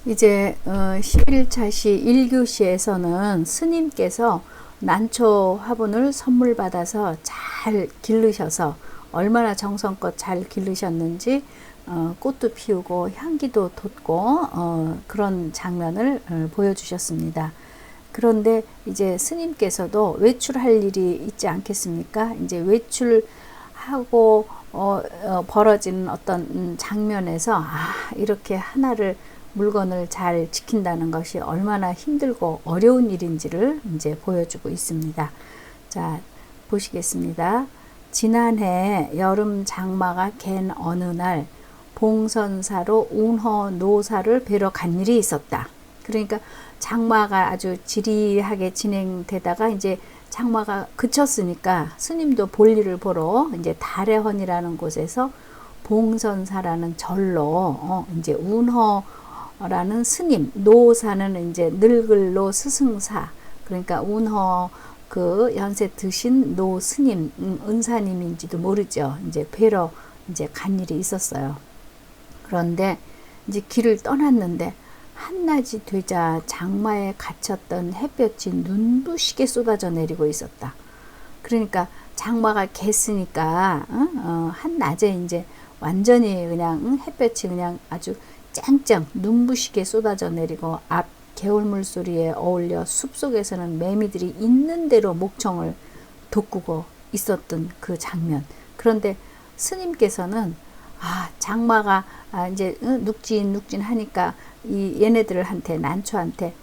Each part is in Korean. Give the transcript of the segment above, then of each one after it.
이제 11차 시 1교시에서는 스님께서 난초 화분을 선물 받아서 잘 기르셔서 얼마나 정성껏 잘 기르셨는지 꽃도 피우고 향기도 돋고 그런 장면을 보여주셨습니다. 그런데 이제 스님께서도 외출할 일이 있지 않겠습니까? 이제 외출하고 벌어지는 어떤 장면에서 이렇게 하나를 물건을 잘 지킨다는 것이 얼마나 힘들고 어려운 일인지를 이제 보여주고 있습니다. 자, 보시겠습니다. 지난해 여름 장마가 갠 어느 날 봉선사로 운허 노사를 뵈러 간 일이 있었다. 그러니까 장마가 아주 지리하게 진행되다가 이제 장마가 그쳤으니까 스님도 볼일을 보러 이제 달해헌이라는 곳에서 봉선사라는 절로 이제 운허라는 스님, 노사는 이제 늙을로 스승사, 그러니까 운허 그 연세 드신 노 스님, 은사님인지도 모르죠. 이제 뵈러 이제 간 일이 있었어요. 그런데 이제 길을 떠났는데 한낮이 되자 장마에 갇혔던 햇볕이 눈부시게 쏟아져 내리고 있었다. 그러니까 장마가 갰으니까 한낮에 이제 완전히 그냥 햇볕이 그냥 아주 쨍쨍 눈부시게 쏟아져 내리고 앞 개울물 소리에 어울려 숲속에서는 매미들이 있는 대로 목청을 돋구고 있었던 그 장면. 그런데 스님께서는 장마가 이제 눅진눅진 하니까 이 얘네들한테 난초한테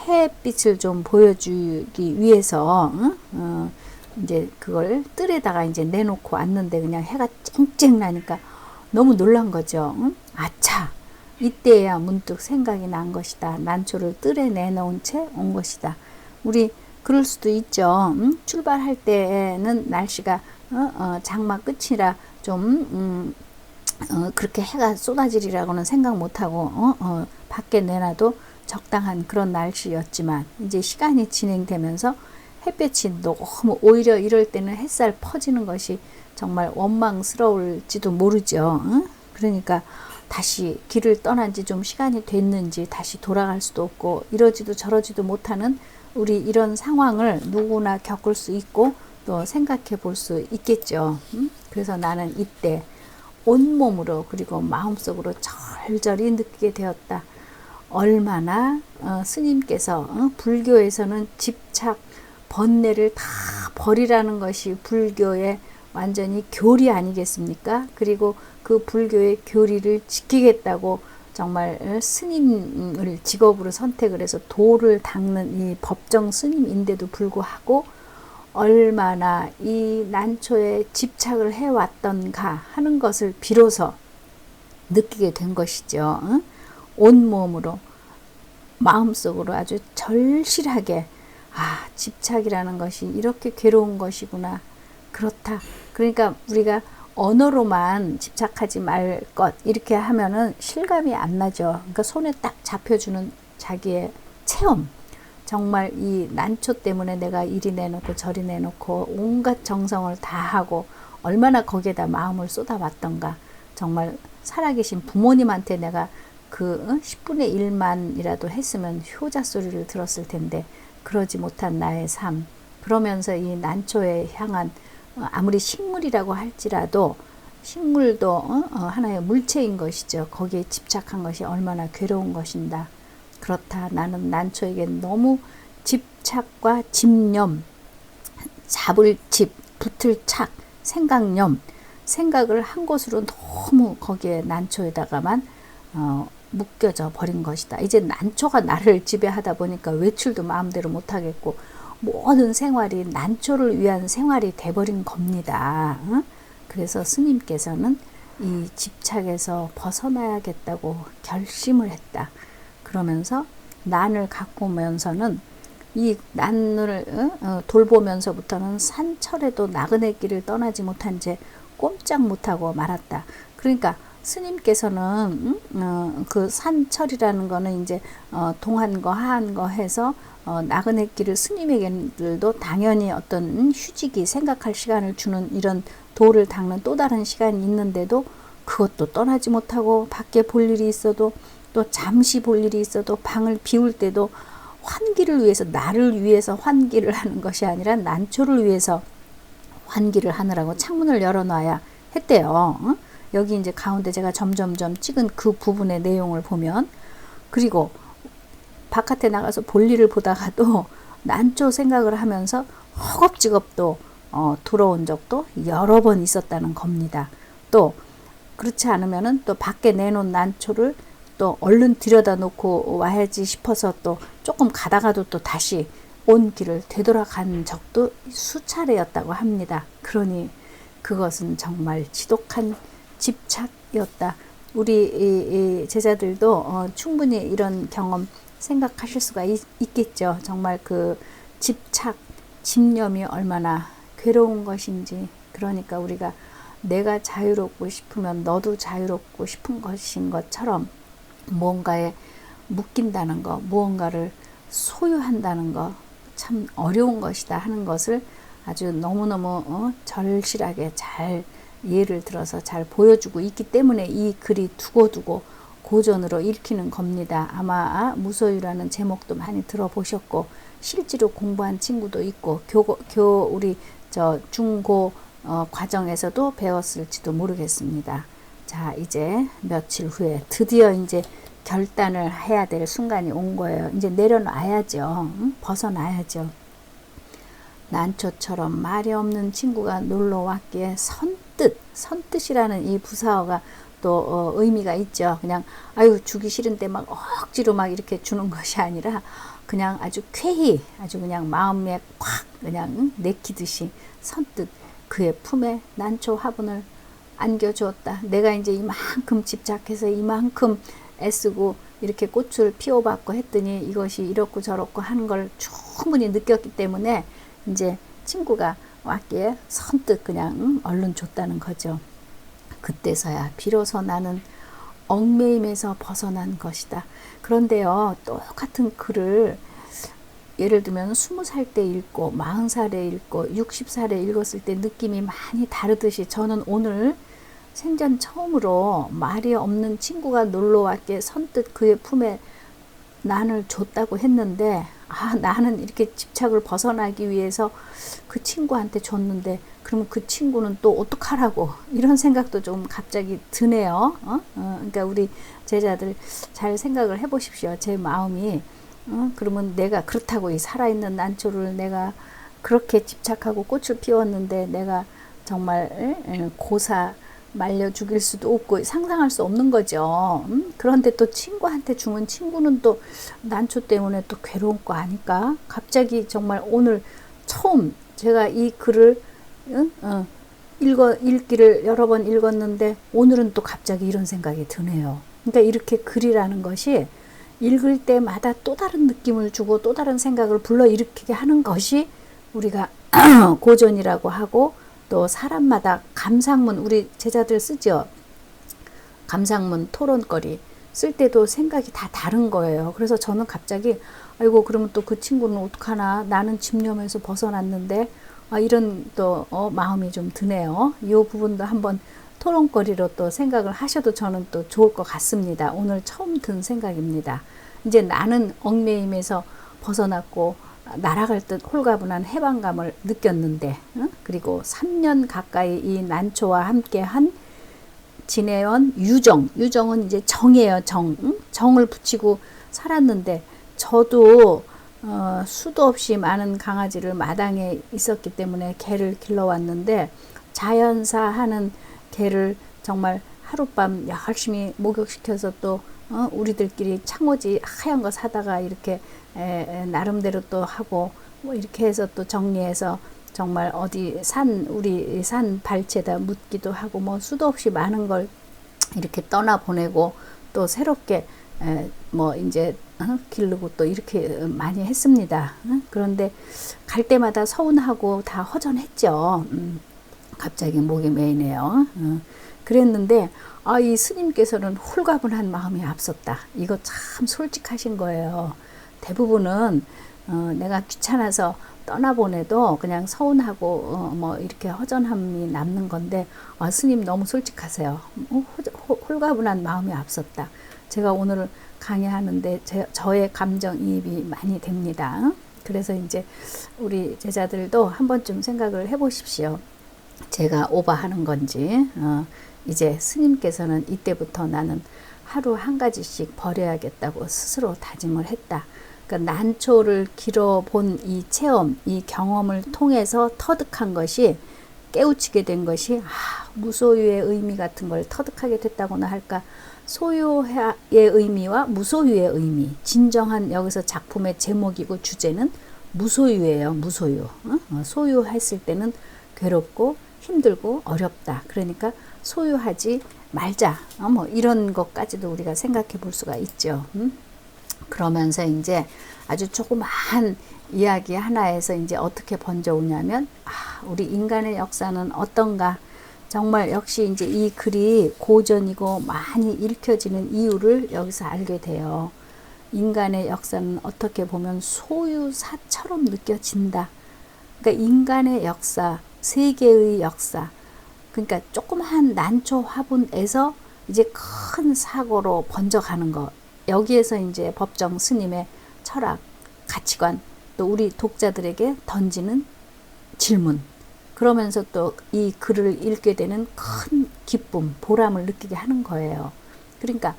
햇빛을 좀 보여주기 위해서 이제 그걸 뜰에다가 이제 내놓고 왔는데 그냥 해가 쨍쨍 나니까 너무 놀란 거죠. 아차, 이때야 문득 생각이 난 것이다. 난초를 뜰에 내놓은 채 온 것이다. 우리 그럴 수도 있죠. 출발할 때는 날씨가 장마 끝이라 좀 그렇게 해가 쏟아지리라고는 생각 못하고 밖에 내놔도 적당한 그런 날씨였지만 이제 시간이 진행되면서 햇볕이 너무 오히려 이럴 때는 햇살 퍼지는 것이 정말 원망스러울지도 모르죠. 그러니까 다시 길을 떠난 지 좀 시간이 됐는지 다시 돌아갈 수도 없고 이러지도 저러지도 못하는 우리 이런 상황을 누구나 겪을 수 있고 또 생각해 볼 수 있겠죠. 그래서 나는 이때 온몸으로 그리고 마음속으로 절절히 느끼게 되었다. 얼마나 스님께서 불교에서는 집착, 번뇌를 다 버리라는 것이 불교의 완전히 교리 아니겠습니까? 그리고 그 불교의 교리를 지키겠다고 정말 스님을 직업으로 선택을 해서 도를 닦는 이 법정 스님인데도 불구하고 얼마나 이 난초에 집착을 해왔던가 하는 것을 비로소 느끼게 된 것이죠. 온몸으로 마음속으로 아주 절실하게 집착이라는 것이 이렇게 괴로운 것이구나. 그렇다. 그러니까 우리가 언어로만 집착하지 말 것 이렇게 하면은 실감이 안 나죠. 그러니까 손에 딱 잡혀주는 자기의 체험. 정말 이 난초 때문에 내가 이리 내놓고 저리 내놓고 온갖 정성을 다하고 얼마나 거기에다 마음을 쏟아봤던가. 정말 살아계신 부모님한테 내가 그 10분의 1만이라도 했으면 효자 소리를 들었을 텐데 그러지 못한 나의 삶. 그러면서 이 난초에 향한 아무리 식물이라고 할지라도 식물도 하나의 물체인 것이죠. 거기에 집착한 것이 얼마나 괴로운 것인가. 그렇다. 나는 난초에게 너무 집착과 집념, 잡을 집, 붙을 착, 생각념, 생각을 한 곳으로 너무 거기에 난초에다가만 묶여져 버린 것이다. 이제 난초가 나를 지배하다 보니까 외출도 마음대로 못하겠고 모든 생활이 난초를 위한 생활이 돼버린 겁니다. 그래서 스님께서는 이 집착에서 벗어나야겠다고 결심을 했다. 그러면서 난을 가꾸면서는 이 난을 돌보면서부터는 산철에도 나그네 길을 떠나지 못한 채 꼼짝 못하고 말았다. 그러니까 스님께서는 그 산철이라는 거는 이제 동한 거 하한 거 해서 나그네 길을 스님에게도 당연히 어떤 휴직이 생각할 시간을 주는 이런 도를 닦는 또 다른 시간이 있는데도 그것도 떠나지 못하고 밖에 볼 일이 있어도 또 잠시 볼 일이 있어도 방을 비울 때도 환기를 위해서, 나를 위해서 환기를 하는 것이 아니라 난초를 위해서 환기를 하느라고 창문을 열어놔야 했대요. 여기 이제 가운데 제가 점점점 찍은 그 부분의 내용을 보면, 그리고 바깥에 나가서 볼일을 보다가도 난초 생각을 하면서 허겁지겁 또 들어온 적도 여러 번 있었다는 겁니다. 또 그렇지 않으면은 또 밖에 내놓은 난초를 또 얼른 들여다 놓고 와야지 싶어서 또 조금 가다가도 또 다시 온 길을 되돌아간 적도 수차례였다고 합니다. 그러니 그것은 정말 지독한 집착이었다. 우리 제자들도 충분히 이런 경험 생각하실 수가 있겠죠. 정말 그 집착, 집념이 얼마나 괴로운 것인지. 그러니까 우리가 내가 자유롭고 싶으면 너도 자유롭고 싶은 것인 것처럼 무언가에 묶인다는 거, 무언가를 소유한다는 거 참 어려운 것이다 하는 것을 아주 너무너무 절실하게 잘 예를 들어서 잘 보여주고 있기 때문에 이 글이 두고두고 고전으로 읽히는 겁니다. 아마 무소유라는 제목도 많이 들어보셨고 실제로 공부한 친구도 있고 우리 중고 과정에서도 배웠을지도 모르겠습니다. 자, 이제 며칠 후에 드디어 이제 결단을 해야 될 순간이 온 거예요. 이제 내려놔야죠. 벗어나야죠. 난초처럼 말이 없는 친구가 놀러 왔기에 선뜻이라는 이 부사어가 또 의미가 있죠. 그냥 아유 주기 싫은데 막 억지로 막 이렇게 주는 것이 아니라 그냥 아주 쾌히, 아주 그냥 마음에 콱 그냥 내키듯이 선뜻 그의 품에 난초 화분을 안겨주었다. 내가 이제 이만큼 집착해서 이만큼 애쓰고 이렇게 꽃을 피워봤고 했더니 이것이 이렇고 저렇고 하는 걸 충분히 느꼈기 때문에 이제 친구가 왔기에 선뜻 그냥 얼른 줬다는 거죠. 그때서야 비로소 나는 얽매임에서 벗어난 것이다. 그런데요, 똑같은 글을 예를 들면 20살 때 읽고 40살에 읽고 60살에 읽었을 때 느낌이 많이 다르듯이 저는 오늘 생전 처음으로 말이 없는 친구가 놀러 왔기에 선뜻 그의 품에 난을 줬다고 했는데 나는 이렇게 집착을 벗어나기 위해서 그 친구한테 줬는데 그러면 그 친구는 또 어떡하라고 이런 생각도 좀 갑자기 드네요. 그러니까 우리 제자들 잘 생각을 해보십시오. 제 마음이 그러면 내가 그렇다고 이 살아있는 난초를 내가 그렇게 집착하고 꽃을 피웠는데 내가 정말 고사 말려 죽일 수도 없고 상상할 수 없는 거죠. 그런데 또 친구한테 주면 친구는 또 난초 때문에 또 괴로운 거 아닐까? 갑자기 정말 오늘 처음 제가 이 글을 읽기를 여러 번 읽었는데 오늘은 또 갑자기 이런 생각이 드네요. 그러니까 이렇게 글이라는 것이 읽을 때마다 또 다른 느낌을 주고 또 다른 생각을 불러일으키게 하는 것이 우리가 고전이라고 하고 또 사람마다 감상문 우리 제자들 쓰죠. 감상문 토론거리 쓸 때도 생각이 다 다른 거예요. 그래서 저는 갑자기 아이고 그러면 또 그 친구는 어떡하나 나는 집념에서 벗어났는데 이런 또 마음이 좀 드네요. 이 부분도 한번 토론거리로 또 생각을 하셔도 저는 또 좋을 것 같습니다. 오늘 처음 든 생각입니다. 이제 나는 얽매임에서 벗어났고 날아갈 듯 홀가분한 해방감을 느꼈는데 그리고 3년 가까이 이 난초와 함께한 지내온 유정은 이제 정이에요. 정을 붙이고 살았는데 저도 수도 없이 많은 강아지를 마당에 있었기 때문에 개를 길러왔는데 자연사 하는 개를 정말 하룻밤 열심히 목욕시켜서 또 우리들끼리 창호지 하얀 거 사다가 이렇게 나름대로 또 하고 뭐 이렇게 해서 또 정리해서 정말 어디 우리 산 발치에다 묻기도 하고 뭐 수도 없이 많은 걸 이렇게 떠나 보내고 또 새롭게 뭐 이제 기르고 또 이렇게 많이 했습니다. 그런데 갈 때마다 서운하고 다 허전했죠. 갑자기 목이 메이네요. 그랬는데 이 스님께서는 홀가분한 마음이 앞섰다. 이거 참 솔직하신 거예요. 대부분은 내가 귀찮아서 떠나보내도 그냥 서운하고 뭐 이렇게 허전함이 남는 건데 스님 너무 솔직하세요. 홀가분한 마음이 앞섰다. 제가 오늘 강의하는데 저의 감정이입이 많이 됩니다. 그래서 이제 우리 제자들도 한 번쯤 생각을 해보십시오. 제가 오버하는 건지, 이제 스님께서는 이때부터 나는 하루 한 가지씩 버려야겠다고 스스로 다짐을 했다. 그러니까 난초를 길어본 이 체험, 이 경험을 통해서 터득한 것이, 깨우치게 된 것이 무소유의 의미 같은 걸 터득하게 됐다고나 할까. 소유의 의미와 무소유의 의미, 진정한 여기서 작품의 제목이고 주제는 무소유예요. 무소유. 소유했을 때는 괴롭고 힘들고 어렵다. 그러니까 소유하지 말자. 뭐 이런 것까지도 우리가 생각해 볼 수가 있죠. 그러면서 이제 아주 조그마한 이야기 하나에서 이제 어떻게 번져오냐면, 우리 인간의 역사는 어떤가. 정말 역시 이제 이 글이 고전이고 많이 읽혀지는 이유를 여기서 알게 돼요. 인간의 역사는 어떻게 보면 소유사처럼 느껴진다. 그러니까 인간의 역사, 세계의 역사, 그러니까 조그마한 난초 화분에서 이제 큰 사고로 번져가는 것. 여기에서 이제 법정 스님의 철학, 가치관, 또 우리 독자들에게 던지는 질문, 그러면서 또 이 글을 읽게 되는 큰 기쁨, 보람을 느끼게 하는 거예요. 그러니까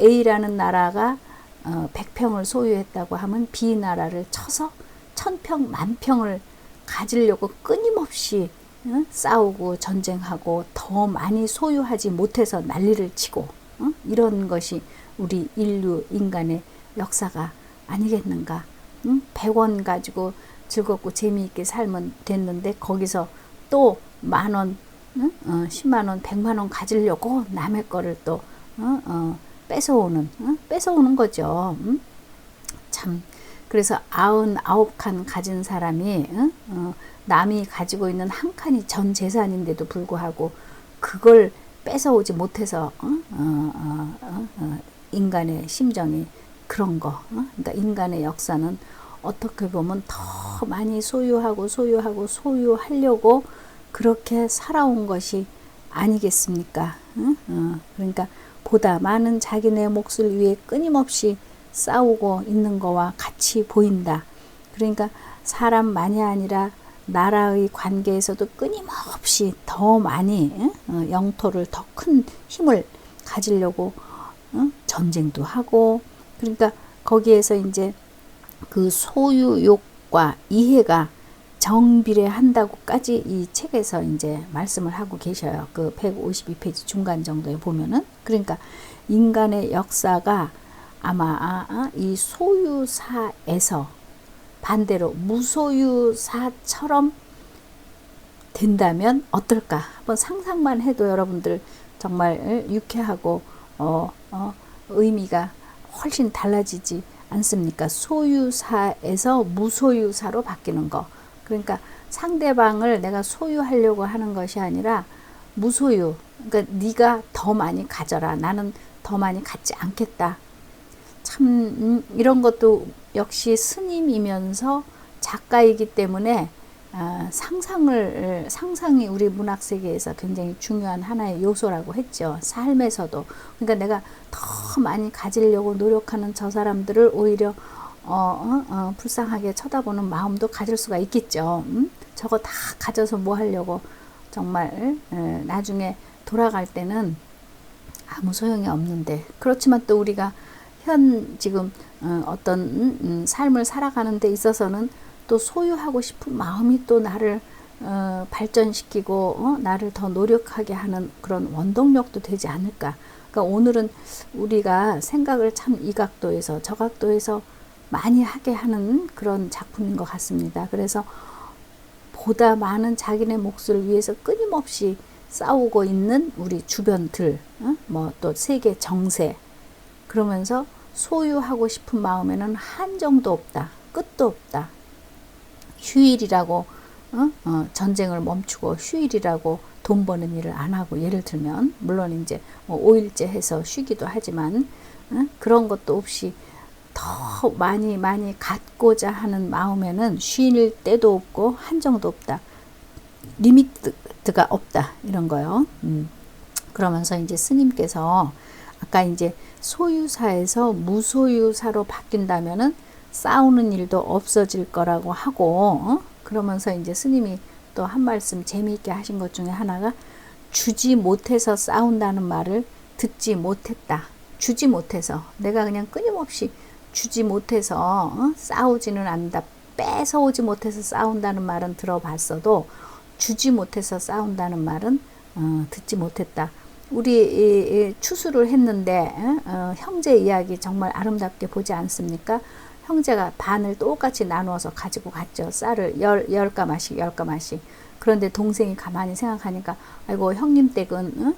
A라는 나라가 100평을 소유했다고 하면 B 나라를 쳐서 1000평, 10,000평을 가지려고 끊임없이 싸우고 전쟁하고 더 많이 소유하지 못해서 난리를 치고, 이런 것이 우리 인류 인간의 역사가 아니겠는가. 100원 가지고 즐겁고 재미있게 살면 됐는데 거기서 또 10,000원, 100,000원, 100,000원 가지려고 남의 거를 또 뺏어오는 거죠. 참, 그래서 99칸 가진 사람이 남이 가지고 있는 한 칸이 전 재산인데도 불구하고 그걸 뺏어오지 못해서 인간의 심정이 그런 거. 그러니까 인간의 역사는 어떻게 보면 더 많이 소유하려고 그렇게 살아온 것이 아니겠습니까? 그러니까 보다 많은 자기네 몫을 위해 끊임없이 싸우고 있는 거와 같이 보인다. 그러니까 사람만이 아니라 나라의 관계에서도 끊임없이 더 많이 영토를 더 큰 힘을 가지려고 전쟁도 하고, 그러니까 거기에서 이제 그 소유욕과 이해가 정비례한다고까지 이 책에서 이제 말씀을 하고 계셔요. 그 152페이지 중간 정도에 보면은. 그러니까 인간의 역사가 아마 이 소유사에서 반대로 무소유사처럼 된다면 어떨까? 한번 상상만 해도 여러분들 정말 유쾌하고 의미가 훨씬 달라지지 않습니까? 소유사에서 무소유사로 바뀌는 거. 그러니까 상대방을 내가 소유하려고 하는 것이 아니라 무소유. 그러니까 네가 더 많이 가져라. 나는 더 많이 갖지 않겠다. 참 이런 것도 역시 스님이면서 작가이기 때문에 상상이 우리 문학 세계에서 굉장히 중요한 하나의 요소라고 했죠. 삶에서도. 그러니까 내가 더 많이 가지려고 노력하는 저 사람들을 오히려 불쌍하게 쳐다보는 마음도 가질 수가 있겠죠. 저거 다 가져서 뭐 하려고. 정말 나중에 돌아갈 때는 아무 소용이 없는데. 그렇지만 또 우리가 지금 어떤 삶을 살아가는 데 있어서는 또 소유하고 싶은 마음이 또 나를 발전시키고 나를 더 노력하게 하는 그런 원동력도 되지 않을까. 그러니까 오늘은 우리가 생각을 참 이 각도에서 저 각도에서 많이 하게 하는 그런 작품인 것 같습니다. 그래서 보다 많은 자기네 몫을 위해서 끊임없이 싸우고 있는 우리 주변들, 뭐 또 세계 정세, 그러면서 소유하고 싶은 마음에는 한정도 없다, 끝도 없다. 휴일이라고 전쟁을 멈추고 휴일이라고 돈 버는 일을 안 하고, 예를 들면 물론 이제 뭐 5일째 해서 쉬기도 하지만 그런 것도 없이 더 많이 갖고자 하는 마음에는 쉴 때도 없고 한정도 없다, 리미트가 없다, 이런 거요. 그러면서 이제 스님께서 아까 이제 소유사에서 무소유사로 바뀐다면은 싸우는 일도 없어질 거라고 하고, 그러면서 이제 스님이 또 한 말씀 재미있게 하신 것 중에 하나가 주지 못해서 싸운다는 말을 듣지 못했다. 주지 못해서, 내가 그냥 끊임없이 주지 못해서 싸우지는 않는다. 뺏어오지 못해서 싸운다는 말은 들어봤어도 주지 못해서 싸운다는 말은 듣지 못했다. 우리 추수를 했는데 형제 이야기 정말 아름답게 보지 않습니까? 형제가 반을 똑같이 나누어서 가지고 갔죠. 쌀을 열 가마씩. 그런데 동생이 가만히 생각하니까 아이고 형님 댁은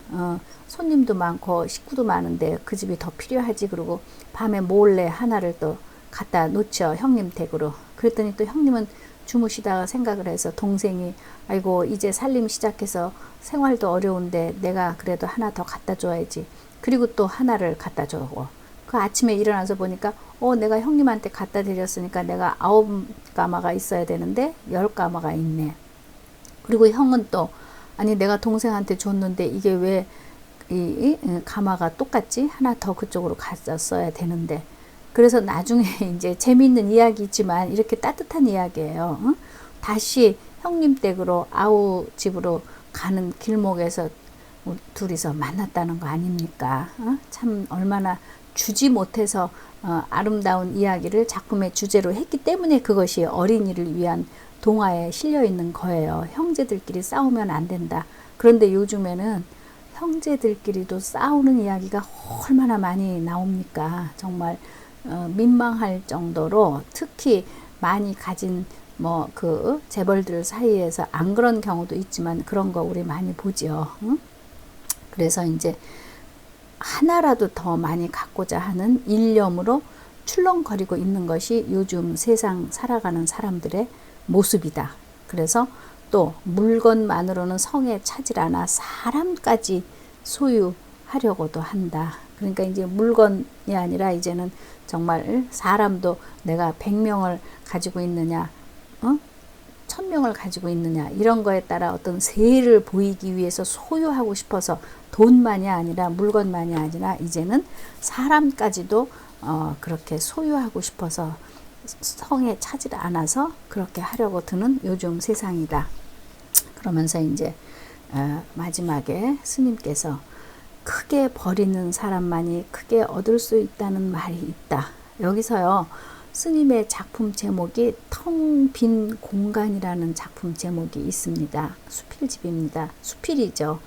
손님도 많고 식구도 많은데 그 집이 더 필요하지. 그러고 밤에 몰래 하나를 또 갖다 놓죠. 형님 댁으로. 그랬더니 또 형님은 주무시다가 생각을 해서 동생이 아이고 이제 살림 시작해서 생활도 어려운데 내가 그래도 하나 더 갖다 줘야지. 그리고 또 하나를 갖다 주고, 그 아침에 일어나서 보니까 내가 형님한테 갖다 드렸으니까 내가 9가마가 있어야 되는데 10가마가 있네. 그리고 형은 또 아니 내가 동생한테 줬는데 이게 왜 이 가마가 똑같지? 하나 더 그쪽으로 갔었어야 되는데. 그래서 나중에 이제 재미있는 이야기지만 이렇게 따뜻한 이야기예요. 다시 형님 댁으로 아우 집으로 가는 길목에서 둘이서 만났다는 거 아닙니까? 참 얼마나 주지 못해서 아름다운 이야기를 작품의 주제로 했기 때문에 그것이 어린이를 위한 동화에 실려 있는 거예요. 형제들끼리 싸우면 안 된다. 그런데 요즘에는 형제들끼리도 싸우는 이야기가 얼마나 많이 나옵니까? 정말 민망할 정도로, 특히 많이 가진 그 재벌들 사이에서 안 그런 경우도 있지만 그런 거 우리 많이 보죠. 그래서 이제 하나라도 더 많이 갖고자 하는 일념으로 출렁거리고 있는 것이 요즘 세상 살아가는 사람들의 모습이다. 그래서 또 물건만으로는 성에 차질 않아 사람까지 소유하려고도 한다. 그러니까 이제 물건이 아니라 이제는 정말 사람도 내가 100명을 가지고 있느냐, 1000명을 가지고 있느냐, 이런 거에 따라 어떤 세를 보이기 위해서 소유하고 싶어서 돈만이 아니라 물건만이 아니라 이제는 사람까지도 그렇게 소유하고 싶어서 성에 차질 않아서 그렇게 하려고 드는 요즘 세상이다. 그러면서 이제 마지막에 스님께서 크게 버리는 사람만이 크게 얻을 수 있다는 말이 있다. 여기서요, 스님의 작품 제목이 텅 빈 공간이라는 작품 제목이 있습니다. 수필집입니다. 수필이죠.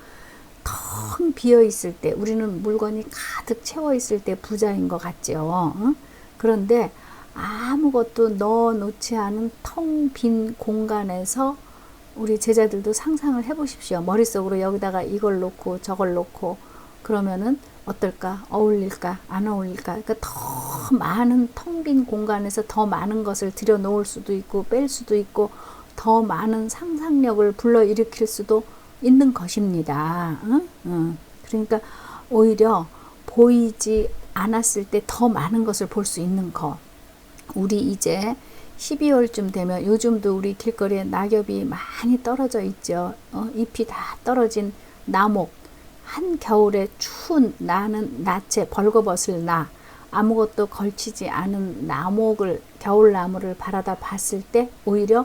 텅 비어 있을 때, 우리는 물건이 가득 채워 있을 때 부자인 것 같죠. 그런데 아무것도 넣어 놓지 않은 텅 빈 공간에서 우리 제자들도 상상을 해보십시오. 머릿속으로 여기다가 이걸 놓고 저걸 놓고 그러면은 어떨까? 어울릴까? 안 어울릴까? 그러니까 더 많은 텅 빈 공간에서 더 많은 것을 들여 놓을 수도 있고 뺄 수도 있고 더 많은 상상력을 불러일으킬 수도 있는 것입니다. 그러니까 오히려 보이지 않았을 때 더 많은 것을 볼 수 있는 것. 우리 이제 12월쯤 되면 요즘도 우리 길거리에 낙엽이 많이 떨어져 있죠. 잎이 다 떨어진 나목, 한겨울에 추운 나는 낯에 벌거벗을 나, 아무것도 걸치지 않은 나목을, 겨울나무를 바라다 봤을 때 오히려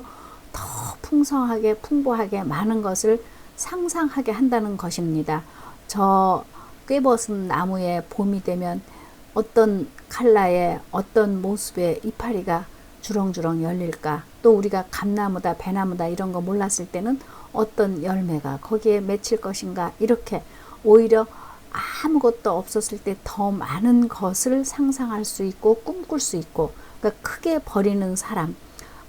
더 풍성하게 풍부하게 많은 것을 상상하게 한다는 것입니다. 저 꿰벗은 나무에 봄이 되면 어떤 컬러의 어떤 모습의 이파리가 주렁주렁 열릴까? 또 우리가 감나무다 배나무다 이런 거 몰랐을 때는 어떤 열매가 거기에 맺힐 것인가? 이렇게 오히려 아무것도 없었을 때 더 많은 것을 상상할 수 있고 꿈꿀 수 있고, 그러니까 크게 버리는 사람,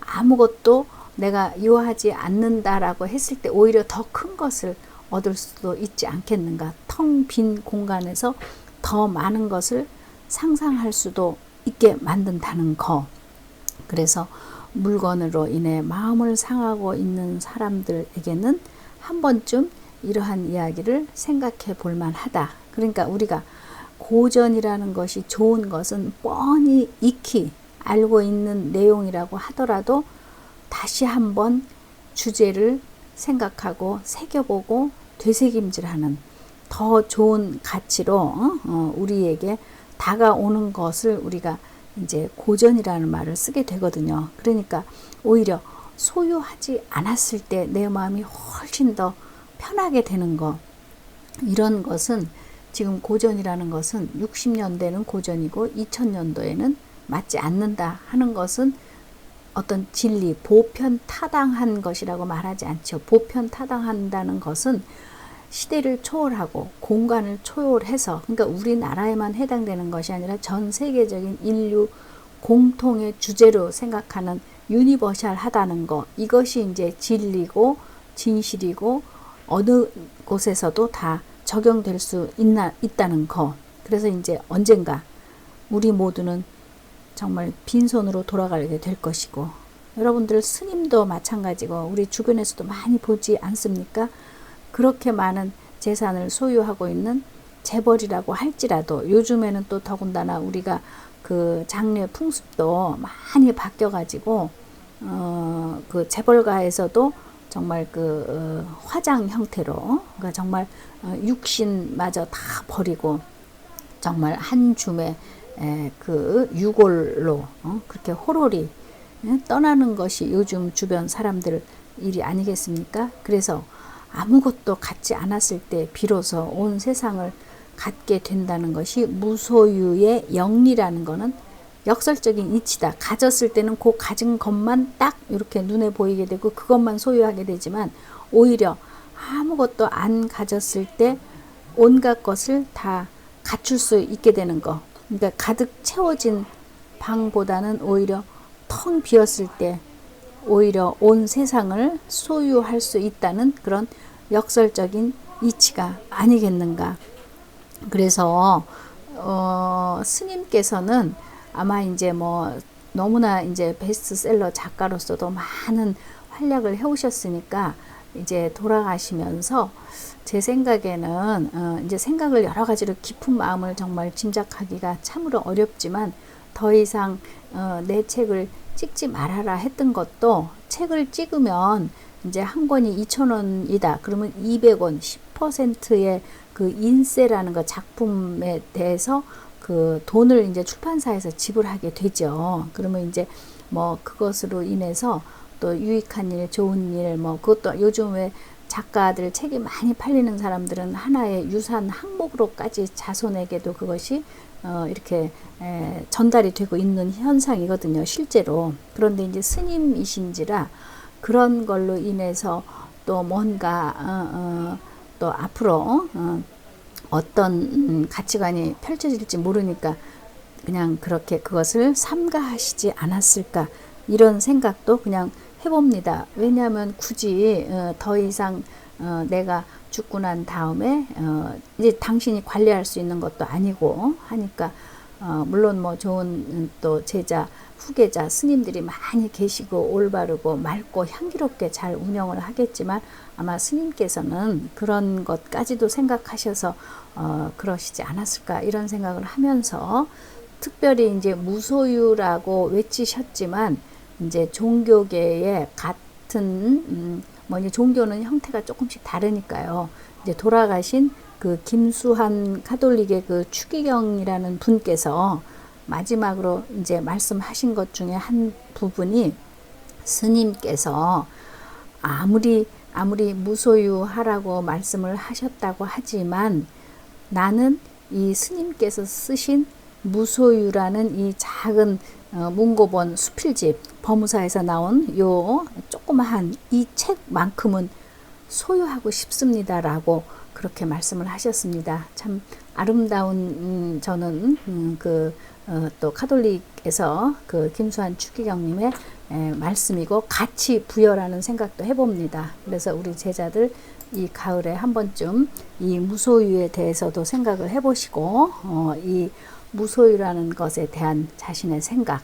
아무것도 내가 요하지 않는다라고 했을 때 오히려 더 큰 것을 얻을 수도 있지 않겠는가? 텅 빈 공간에서 더 많은 것을 상상할 수도 있게 만든다는 거. 그래서 물건으로 인해 마음을 상하고 있는 사람들에게는 한 번쯤 이러한 이야기를 생각해 볼 만하다. 그러니까 우리가 고전이라는 것이 좋은 것은 뻔히 익히 알고 있는 내용이라고 하더라도 다시 한번 주제를 생각하고 새겨보고 되새김질하는, 더 좋은 가치로 우리에게 다가오는 것을 우리가 이제 고전이라는 말을 쓰게 되거든요. 그러니까 오히려 소유하지 않았을 때 내 마음이 훨씬 더 편하게 되는 거, 이런 것은 지금 고전이라는 것은 60년대는 고전이고 2000년도에는 맞지 않는다 하는 것은 어떤 진리, 보편타당한 것이라고 말하지 않죠. 보편타당한다는 것은 시대를 초월하고 공간을 초월해서, 그러니까 우리나라에만 해당되는 것이 아니라 전 세계적인 인류 공통의 주제로 생각하는 유니버셜하다는 것, 이것이 이제 진리고 진실이고 어느 곳에서도 다 적용될 수 있다는 것. 그래서 이제 언젠가 우리 모두는 정말 빈손으로 돌아가게 될 것이고, 여러분들 스님도 마찬가지고 우리 주변에서도 많이 보지 않습니까? 그렇게 많은 재산을 소유하고 있는 재벌이라고 할지라도 요즘에는 또 더군다나 우리가 그 장례 풍습도 많이 바뀌어 가지고 그 재벌가에서도 정말 그 화장 형태로, 그러니까 정말 육신마저 다 버리고 정말 한 줌의 그 유골로 그렇게 호롤이 떠나는 것이 요즘 주변 사람들 일이 아니겠습니까? 그래서 아무것도 갖지 않았을 때 비로소 온 세상을 갖게 된다는 것이 무소유의 영리라는 것은 역설적인 이치다. 가졌을 때는 그 가진 것만 딱 이렇게 눈에 보이게 되고 그것만 소유하게 되지만, 오히려 아무것도 안 가졌을 때 온갖 것을 다 갖출 수 있게 되는 거. 그러니까 가득 채워진 방보다는 오히려 텅 비었을 때 오히려 온 세상을 소유할 수 있다는 그런 역설적인 이치가 아니겠는가. 그래서 스님께서는 아마 이제 뭐 너무나 이제 베스트셀러 작가로서도 많은 활약을 해오셨으니까 이제 돌아가시면서 제 생각에는 이제 생각을 여러 가지로 깊은 마음을 정말 짐작하기가 참으로 어렵지만, 더 이상 내 책을 찍지 말아라 했던 것도, 책을 찍으면 이제 한 권이 2,000원이다. 그러면 200원, 10%의 그 인세라는 거, 작품에 대해서 그 돈을 이제 출판사에서 지불하게 되죠. 그러면 이제 뭐 그것으로 인해서 또 유익한 일, 좋은 일, 뭐 그것도 요즘 왜 작가들 책이 많이 팔리는 사람들은 하나의 유산 항목으로까지 자손에게도 그것이 이렇게 전달이 되고 있는 현상이거든요, 실제로. 그런데 이제 스님이신지라 그런 걸로 인해서 또 뭔가 또 앞으로 어떤 가치관이 펼쳐질지 모르니까 그냥 그렇게 그것을 삼가하시지 않았을까, 이런 생각도 그냥 해봅니다. 왜냐하면 굳이 더 이상 내가 죽고 난 다음에 이제 당신이 관리할 수 있는 것도 아니고 하니까, 물론 뭐 좋은 또 제자, 후계자, 스님들이 많이 계시고 올바르고 맑고 향기롭게 잘 운영을 하겠지만, 아마 스님께서는 그런 것까지도 생각하셔서 그러시지 않았을까, 이런 생각을 하면서, 특별히 이제 무소유라고 외치셨지만 이제 종교계의 같은 뭐 이제 종교는 형태가 조금씩 다르니까요. 이제 돌아가신 그 김수환 가톨릭의 그 추기경이라는 분께서 마지막으로 이제 말씀하신 것 중에 한 부분이, 스님께서 아무리 무소유하라고 말씀을 하셨다고 하지만 나는 이 스님께서 쓰신 무소유라는 이 작은 문고본 수필집, 법무사에서 나온 요 조그마한 이 책만큼은 소유하고 싶습니다라고 그렇게 말씀을 하셨습니다. 참 아름다운 저는 또 카톨릭에서 그 김수환 추기경님의 말씀이고 가치 부여라는 생각도 해봅니다. 그래서 우리 제자들 이 가을에 한 번쯤 이 무소유에 대해서도 생각을 해보시고 이 무소유라는 것에 대한 자신의 생각,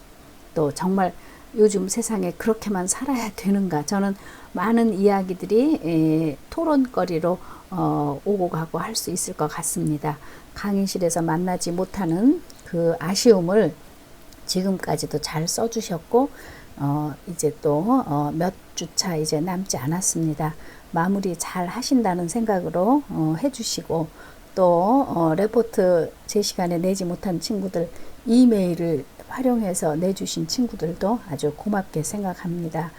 또 정말 요즘 세상에 그렇게만 살아야 되는가, 저는 많은 이야기들이 토론거리로 오고 가고 할 수 있을 것 같습니다. 강의실에서 만나지 못하는 그 아쉬움을 지금까지도 잘 써주셨고 이제 또 몇 주차 이제 남지 않았습니다. 마무리 잘 하신다는 생각으로 해주시고, 또 레포트 제 시간에 내지 못한 친구들 이메일을 활용해서 내주신 친구들도 아주 고맙게 생각합니다.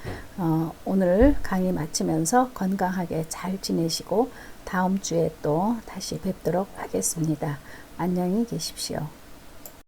오늘 강의 마치면서 건강하게 잘 지내시고 다음 주에 또 다시 뵙도록 하겠습니다. 안녕히 계십시오.